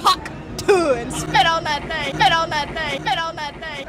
hawk too and spit on that thing, spit on that thing, spit on that thing.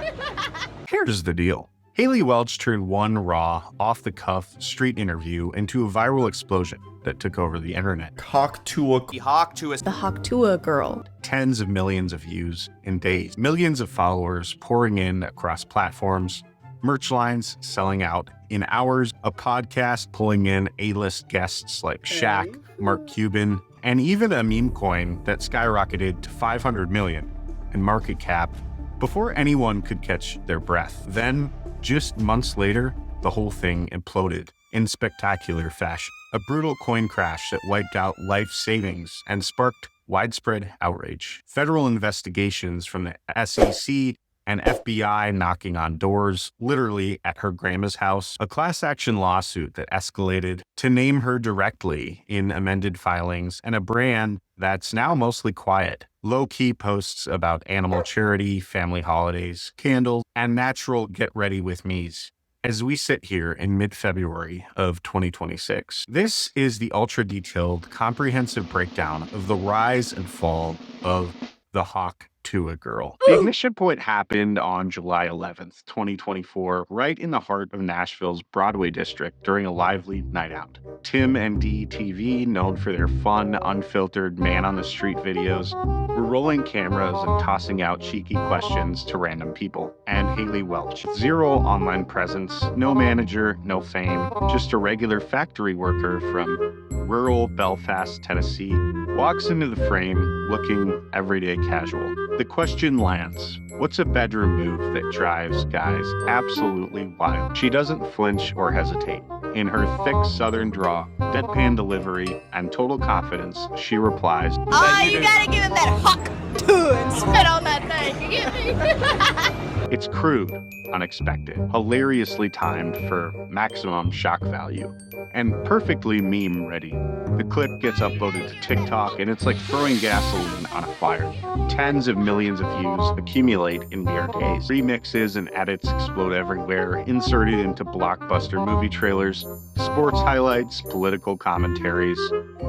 Here's the deal. Hailey Welch turned one raw, off-the-cuff street interview into a viral explosion that took over the internet. The hawk Tuah girl. Tens of millions of views in days. Millions of followers pouring in across platforms. Merch lines selling out in hours. A podcast pulling in A-list guests like Shaq, Mark Cuban, and even a meme coin that skyrocketed to 500 million in market cap before anyone could catch their breath. Then, just months later, the whole thing imploded in spectacular fashion. A brutal coin crash that wiped out life savings and sparked widespread outrage. Federal investigations from the SEC and FBI knocking on doors, literally at her grandma's house. A class action lawsuit that escalated to name her directly in amended filings, and a brand that's now mostly quiet. Low-key posts about animal charity, family holidays, candles, and natural get-ready-with-me's. As we sit here in mid-February of 2026, this is the ultra-detailed, comprehensive breakdown of the rise and fall of the hawk Tuah girl. The ignition point happened on July 11th, 2024, right in the heart of Nashville's Broadway district during a lively night out. Tim and D TV, known for their fun, unfiltered man-on-the-street videos, were rolling cameras and tossing out cheeky questions to random people. And Hailey Welch, zero online presence, no manager, no fame, just a regular factory worker from rural Belfast, Tennessee, walks into the frame looking everyday casual. The question lands. What's a bedroom move that drives guys absolutely wild? She doesn't flinch or hesitate. In her thick southern drawl, deadpan delivery, and total confidence, she replies, Oh, you gotta give him that hawk too and spit on that thing. You get me? It's crude, unexpected, hilariously timed for maximum shock value, and perfectly meme ready. The clip gets uploaded to TikTok, and it's like throwing gasoline on a fire. Tens of millions of views accumulate in mere days. Remixes and edits explode everywhere, inserted into blockbuster movie trailers, sports highlights, political commentaries,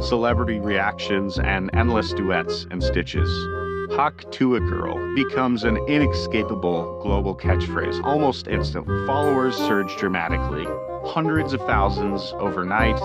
celebrity reactions, and endless duets and stitches. Hawk Tuah girl becomes an inescapable global catchphrase almost instantly. Followers surge dramatically. Hundreds of thousands overnight,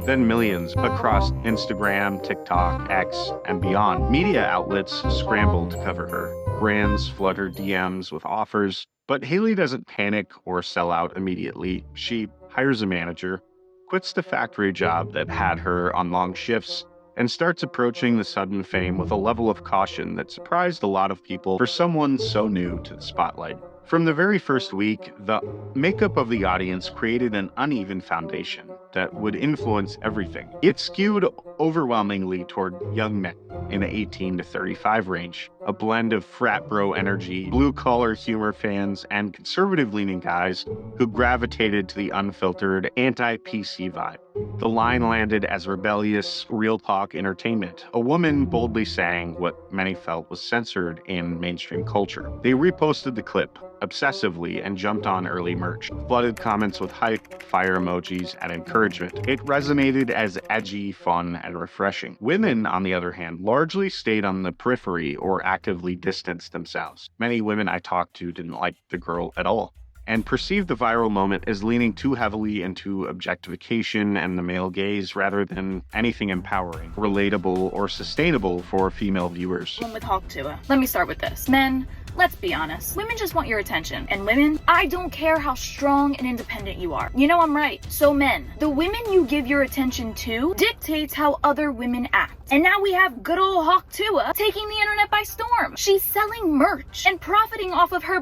then millions across Instagram, TikTok, X, and beyond. Media outlets scramble to cover her. Brands flood her DMs with offers, but Hailey doesn't panic or sell out immediately. She hires a manager, quits the factory job that had her on long shifts, and starts approaching the sudden fame with a level of caution that surprised a lot of people for someone so new to the spotlight. From the very first week, the makeup of the audience created an uneven foundation that would influence everything. It skewed overwhelmingly toward young men in the 18 to 35 range, a blend of frat bro energy, blue-collar humor fans, and conservative-leaning guys who gravitated to the unfiltered, anti-PC vibe. The line landed as rebellious, real talk entertainment, a woman boldly saying what many felt was censored in mainstream culture. They reposted the clip obsessively and jumped on early merch, flooded comments with hype, fire emojis, and encouragement. It resonated as edgy, fun, and refreshing. Women, on the other hand, largely stayed on the periphery or actively distanced themselves. Many women I talked to didn't like the girl at all, and perceived the viral moment as leaning too heavily into objectification and the male gaze rather than anything empowering, relatable, or sustainable for female viewers. With Hawk Tuah. Let me start with this. Men, let's be honest. Women just want your attention. And women, I don't care how strong and independent you are. You know I'm right. So men, the women you give your attention to dictates how other women act. And now we have good old Hawk Tuah taking the internet by storm. She's selling merch and profiting off of her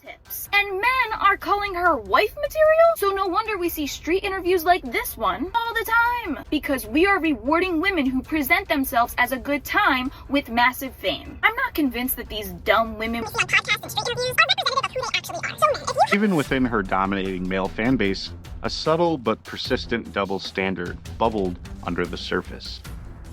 tips. And men are calling her wife material? So no wonder we see street interviews like this one all the time. Because we are rewarding women who present themselves as a good time with massive fame. I'm not convinced that these dumb women on podcasts and street interviews are representative of who they actually are. So men, if you Even within her dominating male fan base, a subtle but persistent double standard bubbled under the surface.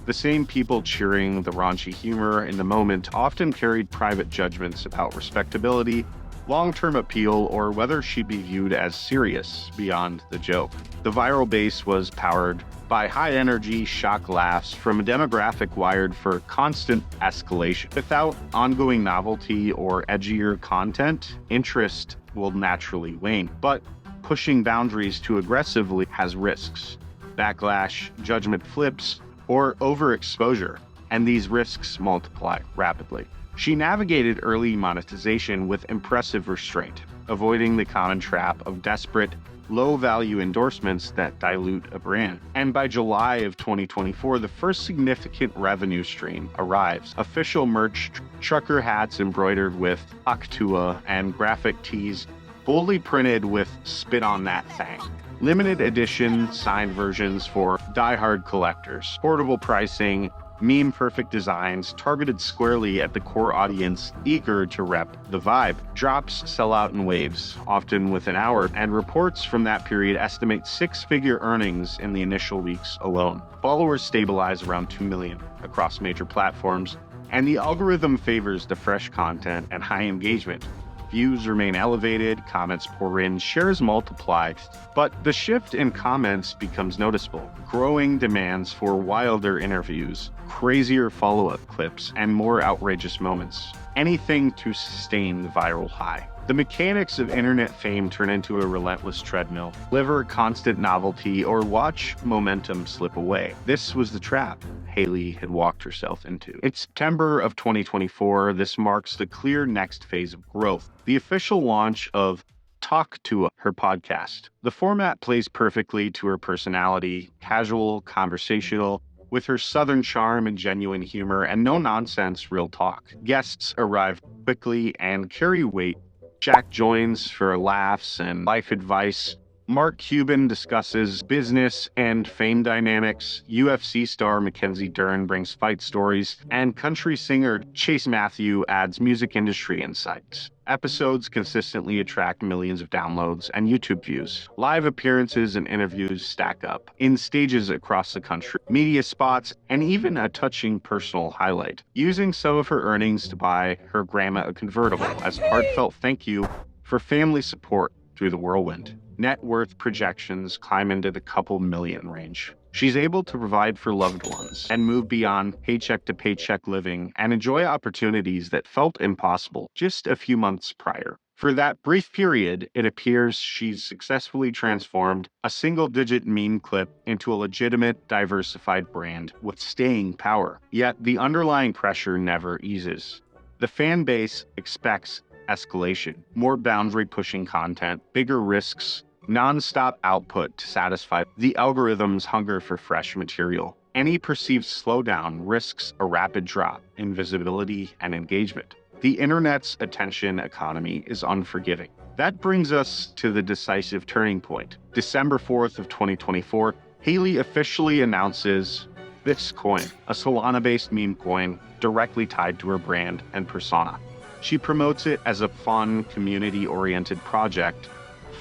The same people cheering the raunchy humor in the moment often carried private judgments about respectability, long-term appeal, or whether she'd be viewed as serious beyond the joke. The viral base was powered by high-energy shock laughs from a demographic wired for constant escalation. Without ongoing novelty or edgier content, interest will naturally wane. But pushing boundaries too aggressively has risks: backlash, judgment flips, or overexposure, and these risks multiply rapidly. She navigated early monetization with impressive restraint, avoiding the common trap of desperate, low-value endorsements that dilute a brand. And by July of 2024, the first significant revenue stream arrives. Official merch, trucker hats embroidered with Tuah, and graphic tees boldly printed with "Spit on That Thing." Limited edition signed versions for die-hard collectors. Portable pricing, meme-perfect designs targeted squarely at the core audience eager to rep the vibe. Drops sell out in waves, often within hours, and reports from that period estimate six-figure earnings in the initial weeks alone. Followers stabilize around 2 million across major platforms, and the algorithm favors the fresh content and high engagement. Views remain elevated, comments pour in, shares multiply, but the shift in comments becomes noticeable. Growing demands for wilder interviews, crazier follow-up clips, and more outrageous moments. Anything to sustain the viral high. The mechanics of internet fame turn into a relentless treadmill. Deliver constant novelty or watch momentum slip away. This was the trap Hailey had walked herself into. In September of 2024, this marks the clear next phase of growth: the official launch of Tuah, her podcast. The format plays perfectly to her personality: casual, conversational, with her southern charm and genuine humor and no-nonsense real talk. Guests arrive quickly and carry weight. Jack joins for laughs and life advice. Mark Cuban discusses business and fame dynamics. UFC star Mackenzie Dern brings fight stories. And country singer Chase Matthew adds music industry insights. Episodes consistently attract millions of downloads and YouTube views. Live appearances and interviews stack up in stages across the country, media spots, and even a touching personal highlight. Using some of her earnings to buy her grandma a convertible as a heartfelt thank you for family support through the whirlwind. Net worth projections climb into the couple million range. She's able to provide for loved ones and move beyond paycheck-to-paycheck living and enjoy opportunities that felt impossible just a few months prior. For that brief period, it appears she's successfully transformed a single-digit meme clip into a legitimate, diversified brand with staying power. Yet the underlying pressure never eases. The fan base expects escalation, more boundary-pushing content, bigger risks, non-stop output to satisfy the algorithm's hunger for fresh material. Any perceived slowdown risks a rapid drop in visibility and engagement. The internet's attention economy is unforgiving. That brings us to the decisive turning point. December 4th of 2024, Hailey officially announces this coin, a Solana-based meme coin directly tied to her brand and persona. She promotes it as a fun, community-oriented project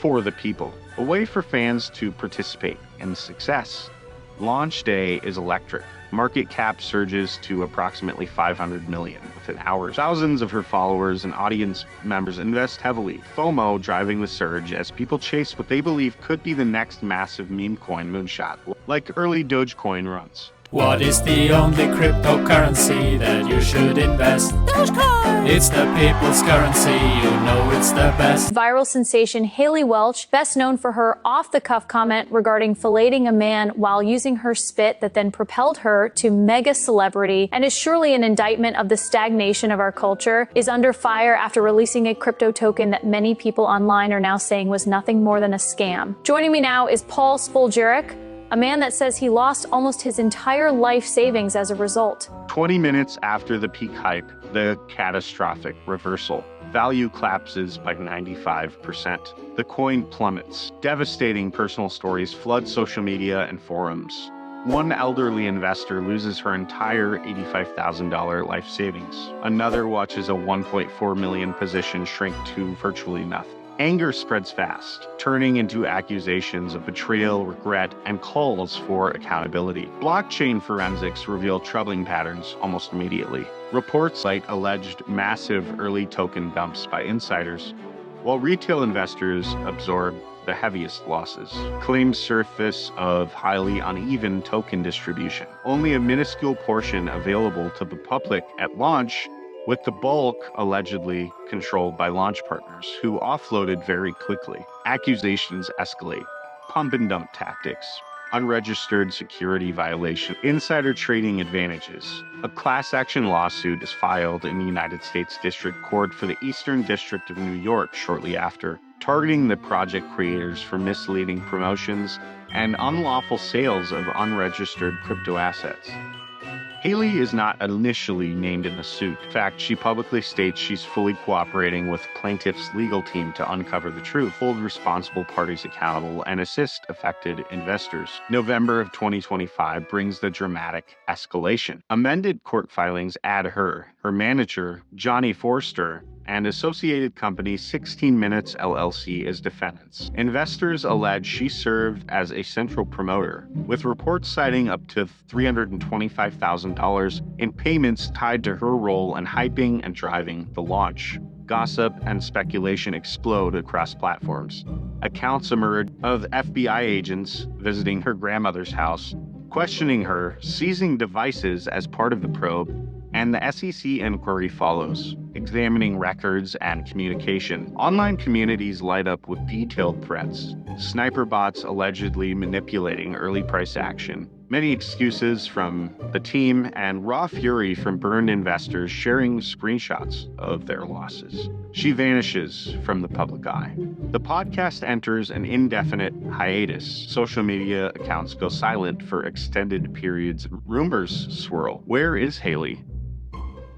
for the people, a way for fans to participate in the success. Launch day is electric. Market cap surges to approximately 500 million within hours. Thousands of her followers and audience members invest heavily, FOMO driving the surge as people chase what they believe could be the next massive meme coin moonshot, like early Dogecoin runs. What is the only cryptocurrency that you should invest? Dogecoin! It's the people's currency, you know it's the best. Viral sensation Hailey Welch, best known for her off-the-cuff comment regarding filleting a man while using her spit that then propelled her to mega celebrity and is surely an indictment of the stagnation of our culture, is under fire after releasing a crypto token that many people online are now saying was nothing more than a scam. Joining me now is Paul Spoljaric, a man that says he lost almost his entire life savings as a result. 20 minutes after the peak hype, the catastrophic reversal. Value collapses by 95%. The coin plummets. Devastating personal stories flood social media and forums. One elderly investor loses her entire $85,000 life savings. Another watches a 1.4 million position shrink to virtually nothing. Anger spreads fast, turning into accusations of betrayal, regret, and calls for accountability. Blockchain forensics reveal troubling patterns almost immediately. Reports cite alleged massive early token dumps by insiders, while retail investors absorbed the heaviest losses. Claims surface of highly uneven token distribution. Only a minuscule portion available to the public at launch, with the bulk allegedly controlled by launch partners, who offloaded very quickly. Accusations escalate. Pump and dump tactics. Unregistered security violation. Insider trading advantages. A class action lawsuit is filed in the United States District Court for the Eastern District of New York shortly after, targeting the project creators for misleading promotions and unlawful sales of unregistered crypto assets. Hailey is not initially named in the suit. In fact, she publicly states she's fully cooperating with plaintiff's legal team to uncover the truth, hold responsible parties accountable, and assist affected investors. November of 2025 brings the dramatic escalation. Amended court filings add her manager, Johnny Forster, and associated company 16 Minutes LLC as defendants. Investors allege she served as a central promoter, with reports citing up to $325,000 in payments tied to her role in hyping and driving the launch. Gossip and speculation explode across platforms. Accounts emerge of FBI agents visiting her grandmother's house, questioning her, seizing devices as part of the probe, and the SEC inquiry follows, examining records and communication. Online communities light up with detailed threats, sniper bots allegedly manipulating early price action, many excuses from the team, and raw fury from burned investors sharing screenshots of their losses. She vanishes from the public eye. The podcast enters an indefinite hiatus. Social media accounts go silent for extended periods. Rumors swirl. Where is Hailey?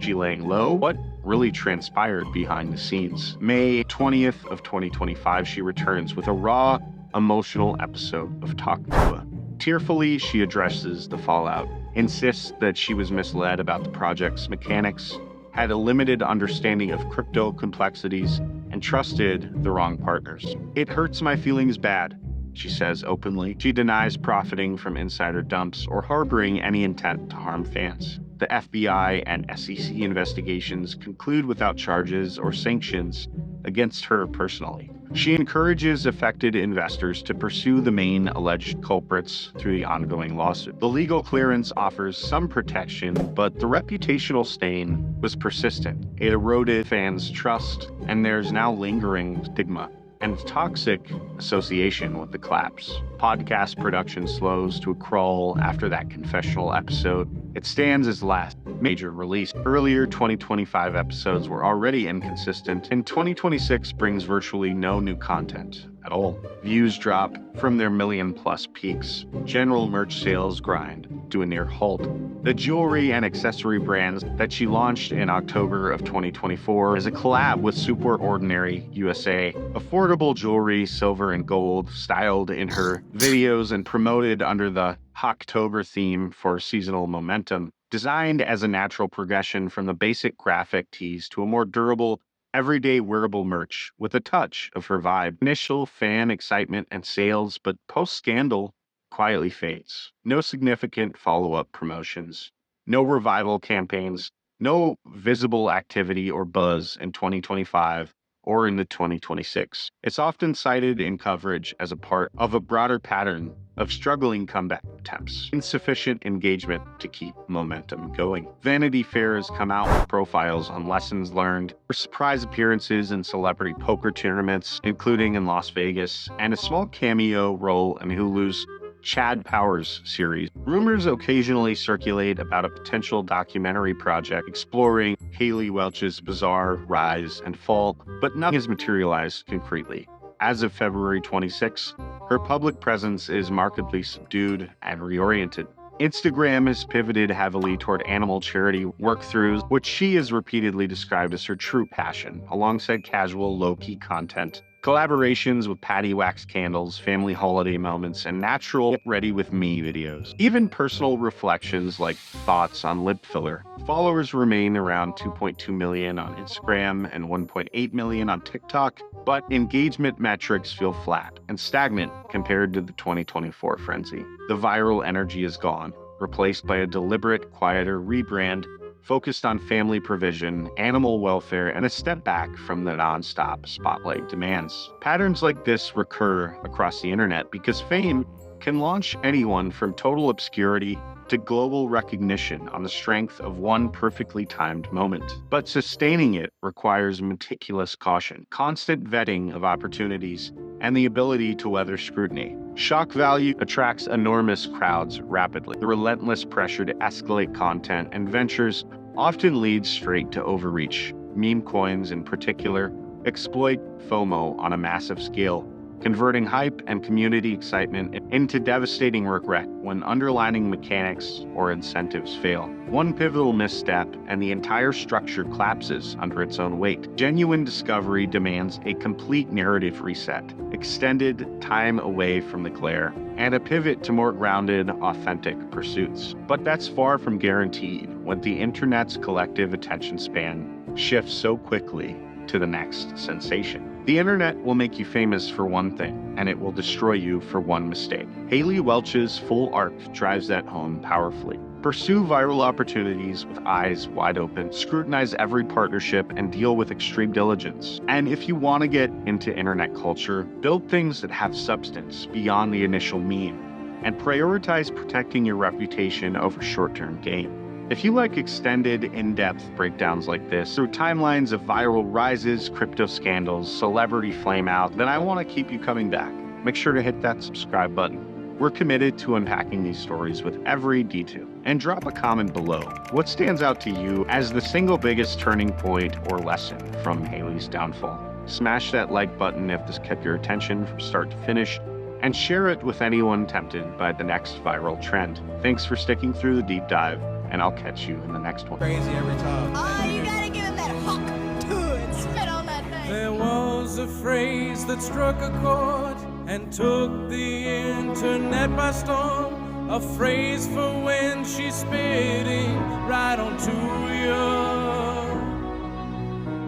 She laying low? What really transpired behind the scenes? May 20th of 2025, she returns with a raw, emotional episode of Talk Tuah. Tearfully, she addresses the fallout, insists that she was misled about the project's mechanics, had a limited understanding of crypto complexities, and trusted the wrong partners. It hurts my feelings bad, she says openly. She denies profiting from insider dumps or harboring any intent to harm fans. The FBI and SEC investigations conclude without charges or sanctions against her personally. She encourages affected investors to pursue the main alleged culprits through the ongoing lawsuit. The legal clearance offers some protection, but the reputational stain was persistent. It eroded fans' trust, and there's now lingering stigma and toxic association with the collapse. Podcast production slows to a crawl after that confessional episode. It stands as last major release. Earlier 2025 episodes were already inconsistent, and 2026 brings virtually no new content at all. Views drop from their million-plus peaks. General merch sales grind to a near halt. The jewelry and accessory brands that she launched in October of 2024 is a collab with Super Ordinary USA. Affordable jewelry, silver and gold, styled in her videos and promoted under the Hawktober theme for seasonal momentum, designed as a natural progression from the basic graphic tees to a more durable, everyday wearable merch with a touch of her vibe. Initial fan excitement and sales, but post-scandal quietly fades. No significant follow-up promotions, no revival campaigns, no visible activity or buzz in 2025 or into 2026. It's often cited in coverage as a part of a broader pattern of struggling comeback attempts, insufficient engagement to keep momentum going. Vanity Fair has come out with profiles on lessons learned, surprise appearances in celebrity poker tournaments, including in Las Vegas, and a small cameo role in Hulu's Chad Powers series. Rumors occasionally circulate about a potential documentary project exploring Hailey Welch's bizarre rise and fall, but nothing has materialized concretely. As of February 26, her public presence is markedly subdued and reoriented. Instagram has pivoted heavily toward animal charity workthroughs, which she has repeatedly described as her true passion, alongside casual, low-key content, collaborations with patty wax candles, family holiday moments, and natural get ready with me videos. Even personal reflections like thoughts on lip filler. Followers remain around 2.2 million on Instagram and 1.8 million on TikTok, but engagement metrics feel flat and stagnant compared to the 2024 frenzy. The viral energy is gone, replaced by a deliberate, quieter rebrand focused on family provision, animal welfare, and a step back from the non-stop spotlight demands. Patterns like this recur across the internet because fame can launch anyone from total obscurity to global recognition on the strength of one perfectly timed moment. But sustaining it requires meticulous caution, constant vetting of opportunities, and the ability to weather scrutiny. Shock value attracts enormous crowds rapidly. The relentless pressure to escalate content and ventures often leads straight to overreach. Meme coins, in particular, exploit FOMO on a massive scale, converting hype and community excitement into devastating regret when underlying mechanics or incentives fail. One pivotal misstep and the entire structure collapses under its own weight. Genuine discovery demands a complete narrative reset, extended time away from the glare, and a pivot to more grounded, authentic pursuits. But that's far from guaranteed when the internet's collective attention span shifts so quickly to the next sensation. The internet will make you famous for one thing, and it will destroy you for one mistake. Hailey Welch's full arc drives that home powerfully. Pursue viral opportunities with eyes wide open, scrutinize every partnership, and deal with extreme diligence. And if you want to get into internet culture, build things that have substance beyond the initial meme, and prioritize protecting your reputation over short-term gain. If you like extended, in-depth breakdowns like this, through timelines of viral rises, crypto scandals, celebrity flameout, then I want to keep you coming back. Make sure to hit that subscribe button. We're committed to unpacking these stories with every detail. And drop a comment below. What stands out to you as the single biggest turning point or lesson from Hailey's downfall? Smash that like button if this kept your attention from start to finish, and share it with anyone tempted by the next viral trend. Thanks for sticking through the deep dive, and I'll catch you in the next one. Crazy every time. Oh, you gotta give him that hawk Tuah and spit on that thing. There was a phrase that struck a chord and took the internet by storm. A phrase for when she's spitting right on Tuah.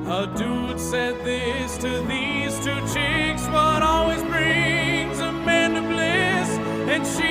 A dude said this to these two chicks: what always brings a man to bliss? And she